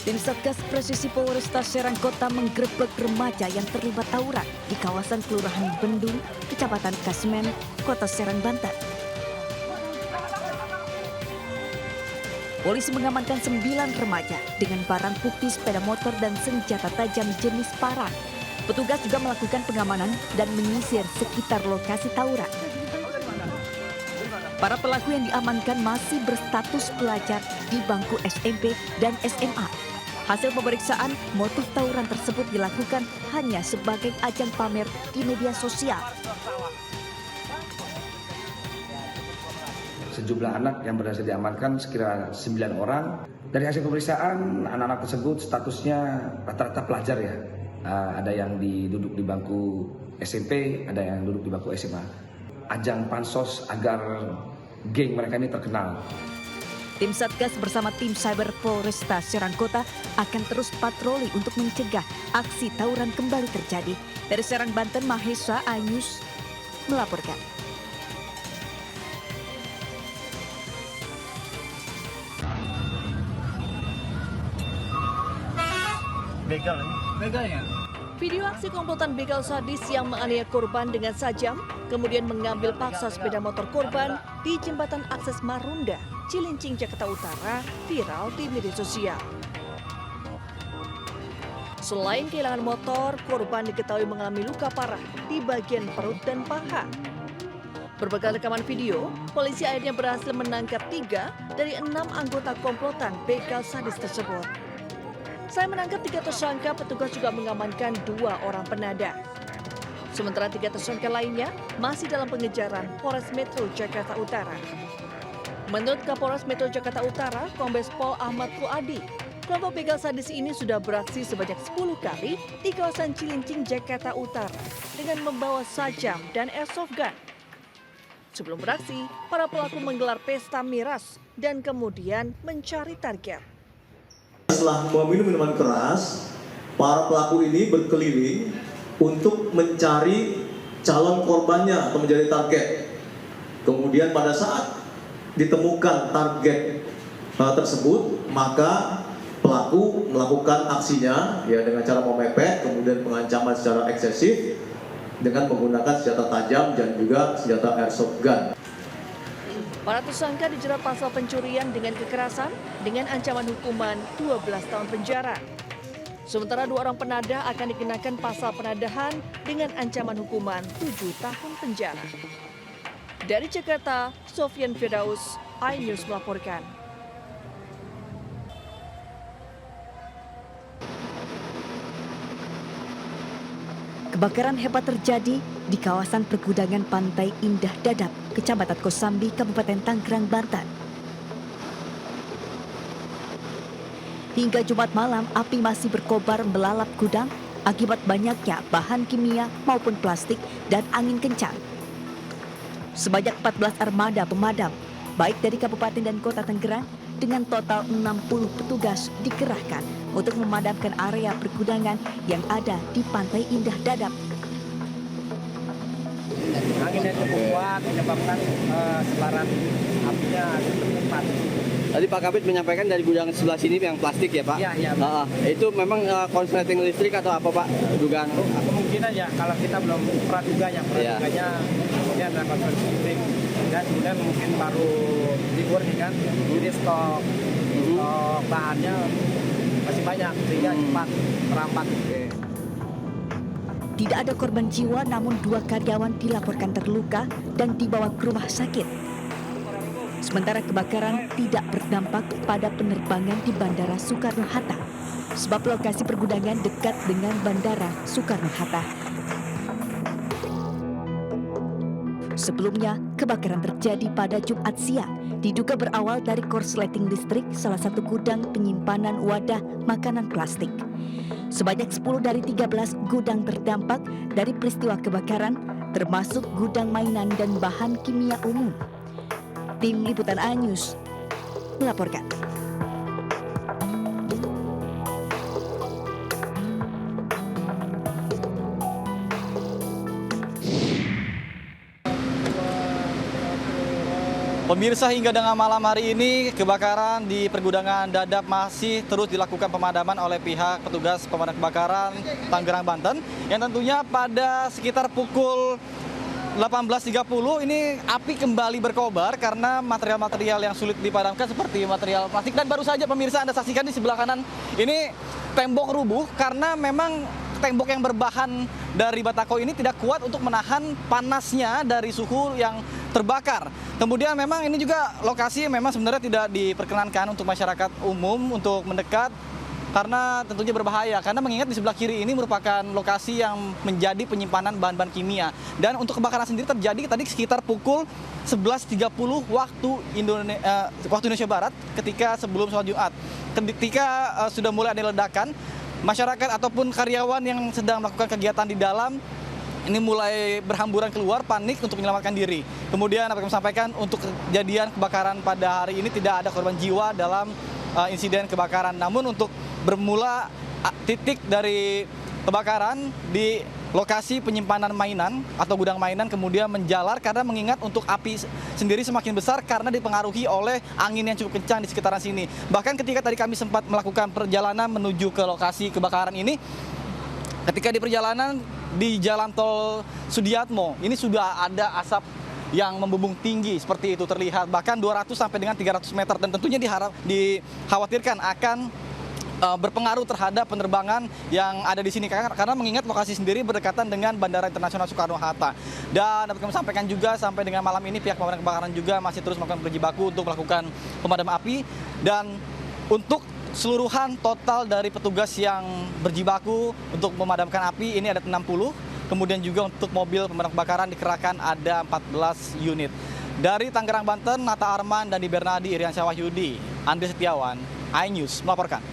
Tim Satgas Presisi Polresta Serang Kota menggerebek remaja yang terlibat tawuran di kawasan Kelurahan Bendung, Kecamatan Kasmen, Kota Serang, Banten. Polisi mengamankan 9 remaja dengan barang bukti sepeda motor dan senjata tajam jenis parang. Petugas juga melakukan pengamanan dan menyisir sekitar lokasi tawuran. Para pelaku yang diamankan masih berstatus pelajar di bangku SMP dan SMA. Hasil pemeriksaan, motif tawuran tersebut dilakukan hanya sebagai ajang pamer di media sosial. Sejumlah anak yang berhasil diamankan sekira 9 orang. Dari hasil pemeriksaan, anak-anak tersebut statusnya rata-rata pelajar ya. Ada yang duduk di bangku SMP, ada yang duduk di bangku SMA. Ajang pansos agar geng mereka ini terkenal. Tim Satgas bersama tim Cyber Polresta Serang Kota akan terus patroli untuk mencegah aksi tawuran kembali terjadi. Dari Serang, Banten, Mahesa, iNews melaporkan. Begalnya. Video aksi komplotan begal sadis yang menganiaya korban dengan sajam, kemudian mengambil paksa sepeda motor korban di jembatan akses Marunda, Cilincing, Jakarta Utara, viral di media sosial. Selain kehilangan motor, korban diketahui mengalami luka parah di bagian perut dan paha. Berbekal rekaman video, polisi akhirnya berhasil menangkap 3 dari 6 anggota komplotan begal sadis tersebut. Saya menangkap 3 tersangka, petugas juga mengamankan 2 orang penada. Sementara 3 tersangka lainnya masih dalam pengejaran Polres Metro Jakarta Utara. Menurut Kapolres Metro Jakarta Utara, Kombes Pol Ahmad Fuadi, kelompok begal sadis ini sudah beraksi sebanyak 10 kali di kawasan Cilincing, Jakarta Utara dengan membawa sajam dan airsoft gun. Sebelum beraksi, para pelaku menggelar pesta miras dan kemudian mencari target. Setelah meminum minuman keras, para pelaku ini berkeliling untuk mencari calon korbannya atau menjadi target. Kemudian pada saat ditemukan target tersebut, maka pelaku melakukan aksinya ya dengan cara memepet, kemudian pengancaman secara eksesif dengan menggunakan senjata tajam dan juga senjata airsoft gun. Para tersangka dijerat pasal pencurian dengan kekerasan dengan ancaman hukuman 12 tahun penjara. Sementara 2 orang penada akan dikenakan pasal penadahan dengan ancaman hukuman 7 tahun penjara. Dari Jakarta, Sofyan Firdaus, iNews melaporkan. Kebakaran hebat terjadi di kawasan pergudangan Pantai Indah Dadap, Kecamatan Kosambi, Kabupaten Tangerang, Banten. Hingga Jumat malam, api masih berkobar melalap gudang akibat banyaknya bahan kimia maupun plastik dan angin kencang. Sebanyak 14 armada pemadam, baik dari Kabupaten dan Kota Tangerang, dengan total 60 petugas dikerahkan untuk memadamkan area pergudangan yang ada di Pantai Indah Dadap. Anginnya cukup kuat menyebabkan sebaran apinya cukup cepat. Tadi Pak Kabit menyampaikan dari gudang sebelah sini yang plastik ya Pak? Iya. Itu memang konsleting listrik atau apa Pak? Dugaan? Kemungkinan ya, kalau kita belum praduganya ini ada konsleting listrik. Dan kemudian mungkin baru libur nih kan, jadi stok bahannya masih banyak sehingga cepat merambat. Tidak ada korban jiwa, namun 2 karyawan dilaporkan terluka dan dibawa ke rumah sakit. Sementara kebakaran tidak berdampak pada penerbangan di Bandara Soekarno-Hatta, sebab lokasi pergudangan dekat dengan Bandara Soekarno-Hatta. Sebelumnya, kebakaran terjadi pada Jumat siang, diduga berawal dari korsleting listrik salah satu gudang penyimpanan wadah makanan plastik. Sebanyak 10 dari 13 gudang terdampak dari peristiwa kebakaran, termasuk gudang mainan dan bahan kimia umum. Tim Liputan iNews melaporkan. Pemirsa, hingga dengan malam hari ini kebakaran di pergudangan Dadap masih terus dilakukan pemadaman oleh pihak petugas pemadam kebakaran Tangerang, Banten, yang tentunya pada sekitar pukul 18.30 ini api kembali berkobar karena material-material yang sulit dipadamkan seperti material plastik. Dan baru saja pemirsa Anda saksikan di sebelah kanan ini tembok rubuh karena memang tembok yang berbahan dari batako ini tidak kuat untuk menahan panasnya dari suhu yang terbakar. Kemudian memang ini juga lokasi memang sebenarnya tidak diperkenankan untuk masyarakat umum untuk mendekat karena tentunya berbahaya, karena mengingat di sebelah kiri ini merupakan lokasi yang menjadi penyimpanan bahan-bahan kimia. Dan untuk kebakaran sendiri terjadi tadi sekitar pukul 11.30 waktu Indonesia Barat, ketika sebelum sholat Jumat. Ketika sudah mulai ada ledakan, masyarakat ataupun karyawan yang sedang melakukan kegiatan di dalam ini mulai berhamburan keluar, panik untuk menyelamatkan diri. Kemudian apa yang kami sampaikan, untuk kejadian kebakaran pada hari ini tidak ada korban jiwa dalam insiden kebakaran. Namun untuk bermula titik dari kebakaran di lokasi penyimpanan mainan atau gudang mainan kemudian menjalar karena mengingat untuk api sendiri semakin besar karena dipengaruhi oleh angin yang cukup kencang di sekitaran sini. Bahkan ketika tadi kami sempat melakukan perjalanan menuju ke lokasi kebakaran ini, ketika di perjalanan di Jalan Tol Sudiatmo ini sudah ada asap yang membumbung tinggi seperti itu terlihat, bahkan 200 sampai dengan 300 meter, dan tentunya dikhawatirkan akan berpengaruh terhadap penerbangan yang ada di sini karena mengingat lokasi sendiri berdekatan dengan Bandara Internasional Soekarno-Hatta. Dan dapat kami sampaikan juga sampai dengan malam ini pihak pemadam kebakaran juga masih terus melakukan berjibaku untuk melakukan pemadam api, dan untuk keseluruhan total dari petugas yang berjibaku untuk memadamkan api ini ada 60. Kemudian juga untuk mobil pemadam kebakaran dikerahkan ada 14 unit. Dari Tangerang, Banten, Nata Arman dan di Bernadi Iriansyah Wahyudi, Andri Setiawan, iNews melaporkan.